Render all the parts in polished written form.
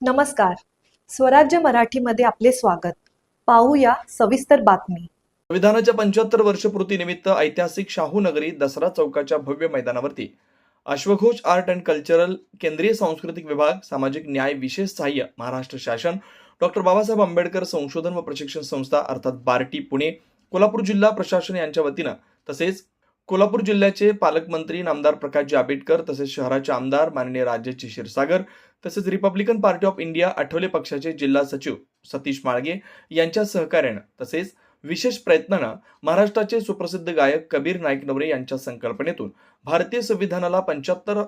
नमस्कार. स्वराज्य मराठीमध्ये आपले स्वागत. पाहूया सविस्तर बातमी. संविधानाच्या 75 वर्षपूर्तीनिमित्त ऐतिहासिक शाहू नगरी दसरा चौकाच्या भव्य मैदानावरती अश्वघोष आर्ट अँड कल्चरल, केंद्रीय सांस्कृतिक विभाग, सामाजिक न्याय विशेष सहाय्य, महाराष्ट्र शासन, डॉक्टर बाबासाहेब आंबेडकर संशोधन व प्रशिक्षण संस्था अर्थात बार्टी पुणे, कोल्हापूर जिल्हा प्रशासन यांच्या वतीनं तसेच कोल्हापूर जिल्ह्याचे पालकमंत्री नामदार प्रकाशजी आंबेडकर तसेच शहराचे आमदार माननीय राजेश क्षीरसागर तसेच Republican party of India Athawale पक्षाचे जिल्हा सचिव सतीश माळगे यांच्या सहकार्यानं तसेच विशेष प्रयत्नानं महाराष्ट्राचे सुप्रसिद्ध गायक कबीर नाईक नवरे यांच्या संकल्पनेतून भारतीय संविधानाला 75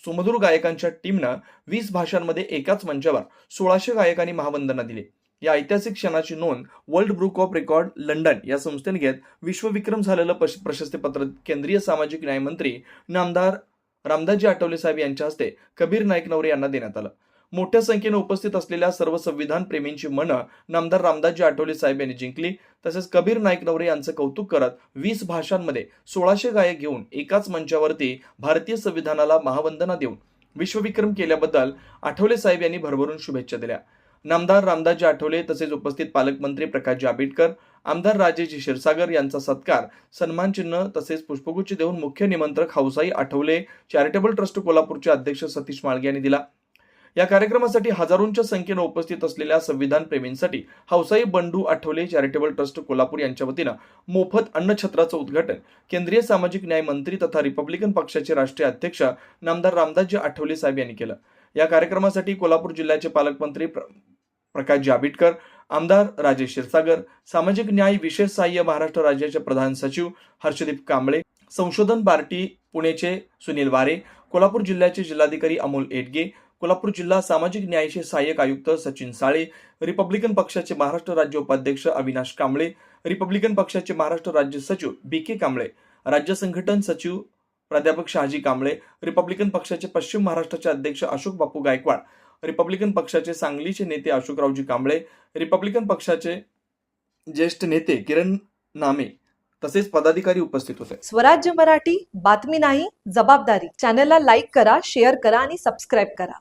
सुमधुर गायकांच्या टीमनं 20 भाषांमध्ये एकाच मंचावर 1600 गायकांनी महावंदना दिली. या ऐतिहासिक क्षणाची नोंद world book of record London या संस्थेने घेत विश्वविक्रम झालेलं प्रशस्तीपत्र केंद्रीय सामाजिक न्याय मंत्री नामदार रामदासजी आठवले साहेब यांच्या हस्ते कबीर नाईक नवरे यांना देण्यात आलं. मोठ्या संख्येने उपस्थित असलेल्या सर्व संविधान प्रेमींची मनं नामदार रामदासजी आठवले साहेब यांनी जिंकली. तसेच कबीर नाईक नवरे यांचं कौतुक करत 20 भाषांमध्ये 1600 गायक घेऊन एकाच मंचावरती भारतीय संविधानाला महावंदना देऊन विश्वविक्रम केल्याबद्दल आठवले साहेब यांनी भरभरून शुभेच्छा दिल्या. नामदार रामदासजी आठवले तसेच उपस्थित पालकमंत्री प्रकाशजी आंबेडकर, आमदार राजेश क्षीरसागर यांचा सत्कार, सन्मान चिन्ह तसेच पुष्पगुच्छ देऊन मुख्य निमंत्रक हौसाई आठवले चॅरिटेबल ट्रस्ट कोल्हापूरचे अध्यक्ष सतीश माळगे यांनी दिला. या कार्यक्रमासाठी हजारोंच्या संख्येनं उपस्थित असलेल्या संविधान प्रेमींसाठी हौसाई बंडू आठवले चॅरिटेबल ट्रस्ट कोल्हापूर यांच्या वतीनं मोफत अन्नछत्राचं उद्घाटन केंद्रीय सामाजिक न्याय मंत्री तथा रिपब्लिकन पक्षाचे राष्ट्रीय अध्यक्ष नामदार रामदासजी आठवले साहेब यांनी केलं. या कार्यक्रमासाठी कोल्हापूर जिल्ह्याचे पालकमंत्री प्रकाशजी आंबेडकर, आमदार राजेश क्षीरसागर, सामाजिक न्याय विशेष सहाय्य महाराष्ट्र राज्याचे प्रधान सचिव हर्षदीप कांबळे, संशोधन बार्टी पुणेचे सुनील वारे, कोल्हापूर जिल्ह्याचे जिल्हाधिकारी अमोल एडगे, कोल्हापूर जिल्हा सामाजिक न्यायाचे सहाय्यक आयुक्त सचिन साळे, रिपब्लिकन पक्षाचे महाराष्ट्र राज्य उपाध्यक्ष अविनाश कांबळे, रिपब्लिकन पक्षाचे महाराष्ट्र राज्य सचिव बी.के. कांबळे, राज्य संघटन सचिव प्राध्यापक शहाजी कांबळे, रिपब्लिकन पक्षाचे पश्चिम महाराष्ट्राचे अध्यक्ष अशोक बापू गायकवाड, रिपब्लिकन पक्षाचे सांगलीचे नेते अशोकरावजी कांबळे, रिपब्लिकन पक्षाचे ज्येष्ठ नेते किरण नामे तसेच पदाधिकारी उपस्थित होते. स्वराज्य मराठी, बातमी नाही जबाबदारी. चॅनलला लाईक करा, शेअर करा आणि सबस्क्राईब करा.